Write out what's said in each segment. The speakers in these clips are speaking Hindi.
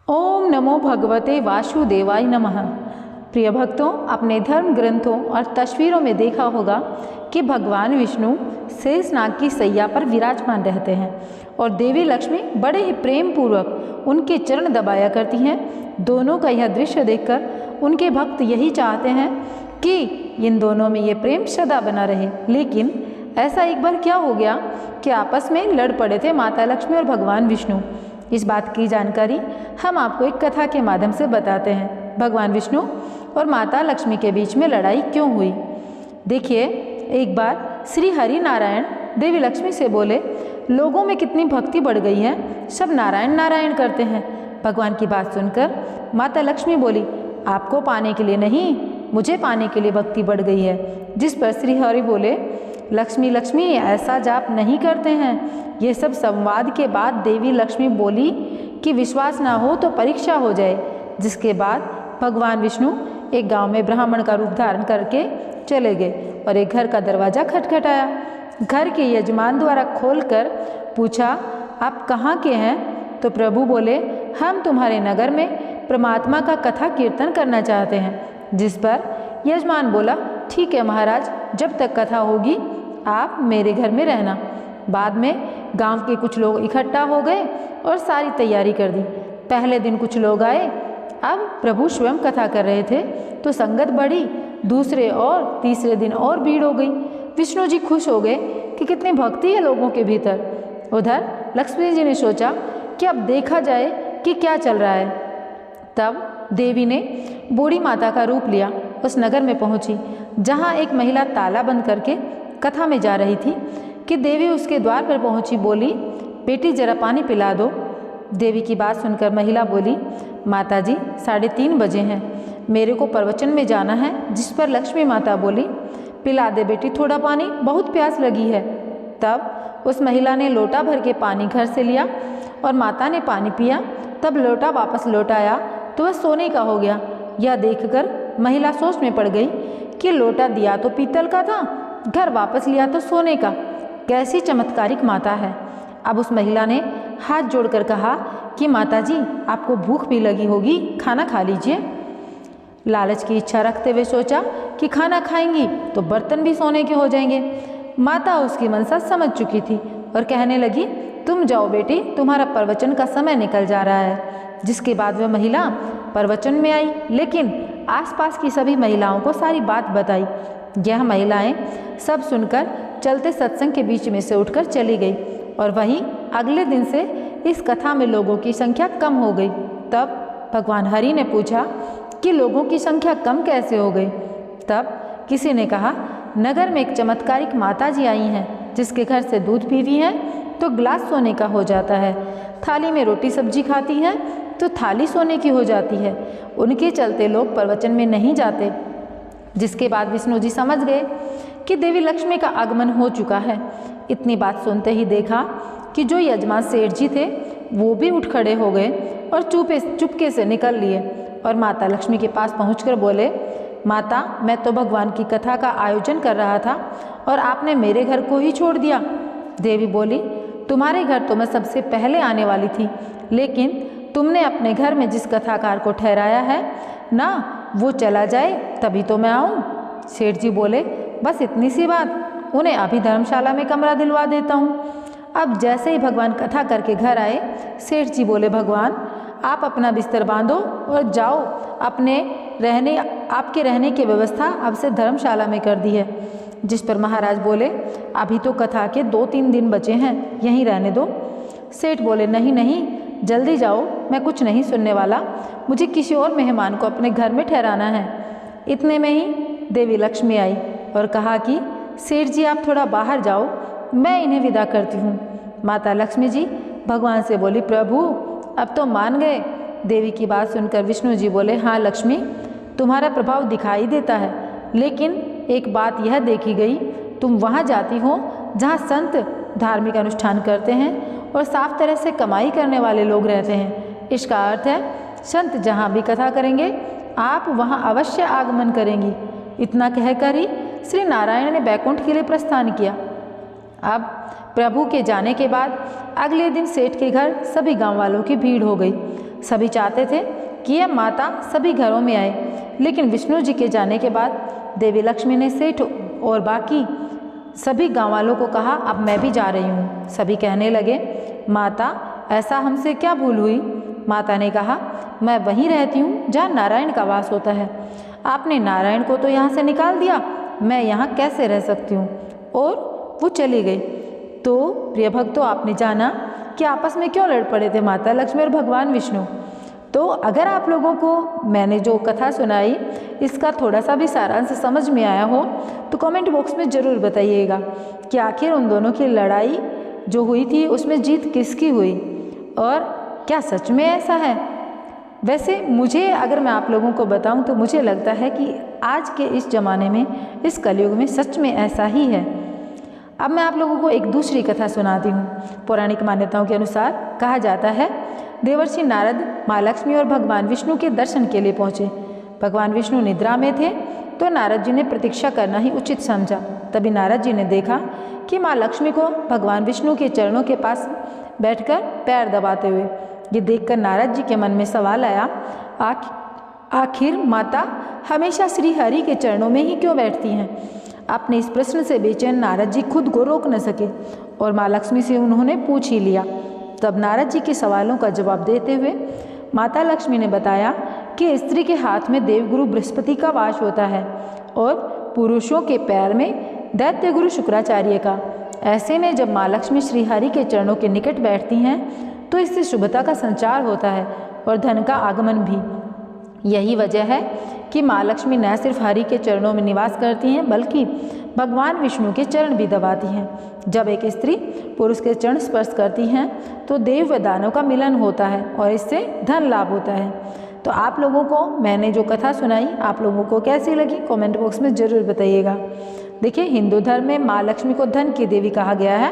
ओम नमो भगवते वासुदेवाय नमः। प्रिय भक्तों, अपने धर्म ग्रंथों और तस्वीरों में देखा होगा कि भगवान विष्णु शेषनाग की सैया पर विराजमान रहते हैं और देवी लक्ष्मी बड़े ही प्रेम पूर्वक उनके चरण दबाया करती हैं। दोनों का यह दृश्य देखकर उनके भक्त यही चाहते हैं कि इन दोनों में ये प्रेम सदा बना रहे। लेकिन ऐसा एक बार क्या हो गया कि आपस में लड़ पड़े थे माता लक्ष्मी और भगवान विष्णु। इस बात की जानकारी हम आपको एक कथा के माध्यम से बताते हैं। भगवान विष्णु और माता लक्ष्मी के बीच में लड़ाई क्यों हुई। देखिए, एक बार श्री हरि नारायण देवी लक्ष्मी से बोले, लोगों में कितनी भक्ति बढ़ गई है, सब नारायण नारायण करते हैं। भगवान की बात सुनकर माता लक्ष्मी बोली, आपको पाने के लिए नहीं, मुझे पाने के लिए भक्ति बढ़ गई है। जिस पर श्री हरि बोले, लक्ष्मी लक्ष्मी ऐसा जाप नहीं करते हैं। ये सब संवाद के बाद देवी लक्ष्मी बोली कि विश्वास ना हो तो परीक्षा हो जाए। जिसके बाद भगवान विष्णु एक गांव में ब्राह्मण का रूप धारण करके चले गए और एक घर का दरवाज़ा खटखटाया। घर के यजमान द्वारा खोलकर पूछा, आप कहाँ के हैं? तो प्रभु बोले, हम तुम्हारे नगर में परमात्मा का कथा कीर्तन करना चाहते हैं। जिस पर यजमान बोला, ठीक है महाराज, जब तक कथा होगी आप मेरे घर में रहना। बाद में गांव के कुछ लोग इकट्ठा हो गए और सारी तैयारी कर दी। पहले दिन कुछ लोग आए, अब प्रभु स्वयं कथा कर रहे थे तो संगत बढ़ी। दूसरे और तीसरे दिन और भीड़ हो गई। विष्णु जी खुश हो गए कि कितनी भक्ति है लोगों के भीतर। उधर लक्ष्मी जी ने सोचा कि अब देखा जाए कि क्या चल रहा है। तब देवी ने बूढ़ी माता का रूप लिया, उस नगर में पहुंची जहां एक महिला ताला बंद करके कथा में जा रही थी कि देवी उसके द्वार पर पहुंची। बोली, बेटी जरा पानी पिला दो। देवी की बात सुनकर महिला बोली, माता जी 3:30 बजे हैं, मेरे को प्रवचन में जाना है। जिस पर लक्ष्मी माता बोली, पिला दे बेटी थोड़ा पानी, बहुत प्यास लगी है। तब उस महिला ने लोटा भर के पानी घर से लिया और माता ने पानी पिया। तब लोटा वापस लौटाया तो वह सोने का हो गया। यह देखकर महिला सोच में पड़ गई कि लोटा दिया तो पीतल का था, घर वापस लिया तो सोने का, कैसी चमत्कारिक माता है। अब उस महिला ने हाथ जोड़कर कहा कि माता जी, आपको भूख भी लगी होगी, खाना खा लीजिए। लालच की इच्छा रखते हुए सोचा कि खाना खाएंगी तो बर्तन भी सोने के हो जाएंगे। माता उसकी मनसा समझ चुकी थी और कहने लगी, तुम जाओ बेटी, तुम्हारा प्रवचन का समय निकल जा रहा है। जिसके बाद वह महिला प्रवचन में आई, लेकिन आसपास की सभी महिलाओं को सारी बात बताई। यह महिलाएं सब सुनकर चलते सत्संग के बीच में से उठकर चली गई और वहीं अगले दिन से इस कथा में लोगों की संख्या कम हो गई। तब भगवान हरि ने पूछा कि लोगों की संख्या कम कैसे हो गई। तब किसी ने कहा, नगर में एक चमत्कारिक माता जी आई हैं, जिसके घर से दूध पीती हैं तो गिलास सोने का हो जाता है, थाली में रोटी सब्जी खाती हैं तो थाली सोने की हो जाती है। उनके चलते लोग प्रवचन में नहीं जाते। जिसके बाद विष्णु जी समझ गए कि देवी लक्ष्मी का आगमन हो चुका है। इतनी बात सुनते ही देखा कि जो यजमान सेठ जी थे वो भी उठ खड़े हो गए और चुपके से निकल लिए और माता लक्ष्मी के पास पहुंचकर बोले, माता, मैं तो भगवान की कथा का आयोजन कर रहा था और आपने मेरे घर को ही छोड़ दिया। देवी बोली, तुम्हारे घर तो मैं सबसे पहले आने वाली थी, लेकिन तुमने अपने घर में जिस कथाकार को ठहराया है ना, वो चला जाए तभी तो मैं आऊँ। सेठ जी बोले, बस इतनी सी बात, उन्हें अभी धर्मशाला में कमरा दिलवा देता हूँ। अब जैसे ही भगवान कथा करके घर आए, सेठ जी बोले, भगवान आप अपना बिस्तर बांधो और जाओ, आपके रहने की व्यवस्था अब से धर्मशाला में कर दी है। जिस पर महाराज बोले, अभी तो कथा के 2-3 दिन बचे हैं, यहीं रहने दो। सेठ बोले, नहीं नहीं, जल्दी जाओ, मैं कुछ नहीं सुनने वाला, मुझे किसी और मेहमान को अपने घर में ठहराना है। इतने में ही देवी लक्ष्मी आई और कहा कि सेठ जी आप थोड़ा बाहर जाओ, मैं इन्हें विदा करती हूँ। माता लक्ष्मी जी भगवान से बोली, प्रभु अब तो मान गए। देवी की बात सुनकर विष्णु जी बोले, हाँ लक्ष्मी, तुम्हारा प्रभाव दिखाई देता है, लेकिन एक बात यह देखी गई, तुम वहाँ जाती हो जहाँ संत धार्मिक अनुष्ठान करते हैं और साफ तरह से कमाई करने वाले लोग रहते हैं। इसका अर्थ है संत जहाँ भी कथा करेंगे आप वहाँ अवश्य आगमन करेंगी। इतना कहकर ही श्री नारायण ने बैकुंठ के लिए प्रस्थान किया। अब प्रभु के जाने के बाद अगले दिन सेठ के घर सभी गांव वालों की भीड़ हो गई। सभी चाहते थे कि यह माता सभी घरों में आए, लेकिन विष्णु जी के जाने के बाद देवी लक्ष्मी ने सेठ और बाकी सभी गाँव वालों को कहा, अब मैं भी जा रही हूँ। सभी कहने लगे, माता ऐसा हमसे क्या भूल हुई? माता ने कहा, मैं वहीं रहती हूँ जहाँ नारायण का वास होता है। आपने नारायण को तो यहाँ से निकाल दिया, मैं यहाँ कैसे रह सकती हूँ? और वो चली गई। तो प्रिय भक्तों, आपने जाना कि आपस में क्यों लड़ पड़े थे माता लक्ष्मी और भगवान विष्णु। तो अगर आप लोगों को मैंने जो कथा सुनाई इसका थोड़ा सा भी सारांश समझ में आया हो तो कमेंट बॉक्स में ज़रूर बताइएगा कि आखिर उन दोनों की लड़ाई जो हुई थी उसमें जीत किसकी हुई और क्या सच में ऐसा है। वैसे मुझे अगर मैं आप लोगों को बताऊं तो मुझे लगता है कि आज के इस ज़माने में, इस कलयुग में सच में ऐसा ही है। अब मैं आप लोगों को एक दूसरी कथा सुनाती हूँ। पौराणिक मान्यताओं के अनुसार कहा जाता है, देवर्षि नारद माँ लक्ष्मी और भगवान विष्णु के दर्शन के लिए पहुँचे। भगवान विष्णु निद्रा में थे तो नारद जी ने प्रतीक्षा करना ही उचित समझा। तभी नारद जी ने देखा कि माँ लक्ष्मी को भगवान विष्णु के चरणों के पास बैठकर पैर दबाते हुए। ये देखकर नारद जी के मन में सवाल आया, आखिर माता हमेशा श्री हरि के चरणों में ही क्यों बैठती हैं? अपने इस प्रश्न से बेचैन नारद जी खुद को रोक न सके और माँ लक्ष्मी से उन्होंने पूछ ही लिया। तब नारद जी के सवालों का जवाब देते हुए माता लक्ष्मी ने बताया कि स्त्री के हाथ में देवगुरु बृहस्पति का वास होता है और पुरुषों के पैर में दैत्य गुरु शुक्राचार्य का। ऐसे में जब माँ लक्ष्मी श्रीहरि के चरणों के निकट बैठती हैं तो इससे शुभता का संचार होता है और धन का आगमन भी। यही वजह है कि माँ लक्ष्मी न सिर्फ हरि के चरणों में निवास करती हैं बल्कि भगवान विष्णु के चरण भी दबाती हैं। जब एक स्त्री पुरुष के चरण स्पर्श करती हैं तो देव व दानव का मिलन होता है और इससे धन लाभ होता है। तो आप लोगों को मैंने जो कथा सुनाई आप लोगों को कैसी लगी कमेंट बॉक्स में ज़रूर बताइएगा। देखिए, हिंदू धर्म में माँ लक्ष्मी को धन की देवी कहा गया है।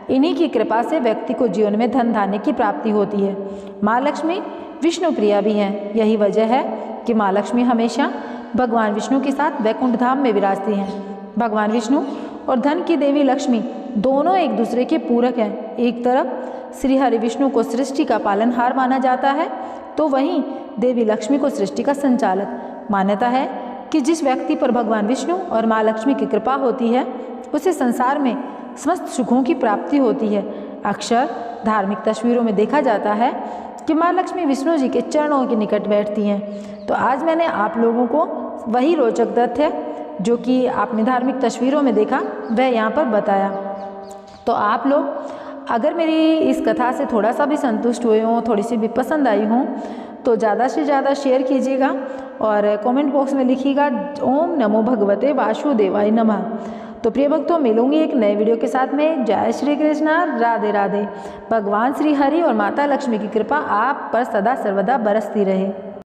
इन्हीं की कृपा से व्यक्ति को जीवन में धन धान्य की प्राप्ति होती है। माँ लक्ष्मी विष्णु प्रिया भी हैं। यही वजह है कि माँ लक्ष्मी हमेशा भगवान विष्णु के साथ वैकुंठ धाम में विराजती हैं। भगवान विष्णु और धन की देवी लक्ष्मी दोनों एक दूसरे के पूरक हैं। एक तरफ श्री हरि विष्णु को सृष्टि का पालनहार माना जाता है तो वहीं देवी लक्ष्मी को सृष्टि का संचालक। मान्यता है कि जिस व्यक्ति पर भगवान विष्णु और माँ लक्ष्मी की कृपा होती है उसे संसार में समस्त सुखों की प्राप्ति होती है। अक्सर धार्मिक तस्वीरों में देखा जाता है कि माँ लक्ष्मी विष्णु जी के चरणों के निकट बैठती हैं। तो आज मैंने आप लोगों को वही रोचक तथ्य जो कि आपने धार्मिक तस्वीरों में देखा वह यहाँ पर बताया। तो आप लोग अगर मेरी इस कथा से थोड़ा सा भी संतुष्ट हुए हों, थोड़ी सी भी पसंद आई हों तो ज़्यादा से ज़्यादा शेयर कीजिएगा और कमेंट बॉक्स में लिखिएगा ओम नमो भगवते वासुदेवाय नमः। तो प्रिय भक्तों, मिलूंगी एक नए वीडियो के साथ में। जय श्री कृष्ण, राधे राधे। भगवान श्री हरि और माता लक्ष्मी की कृपा आप पर सदा सर्वदा बरसती रहे।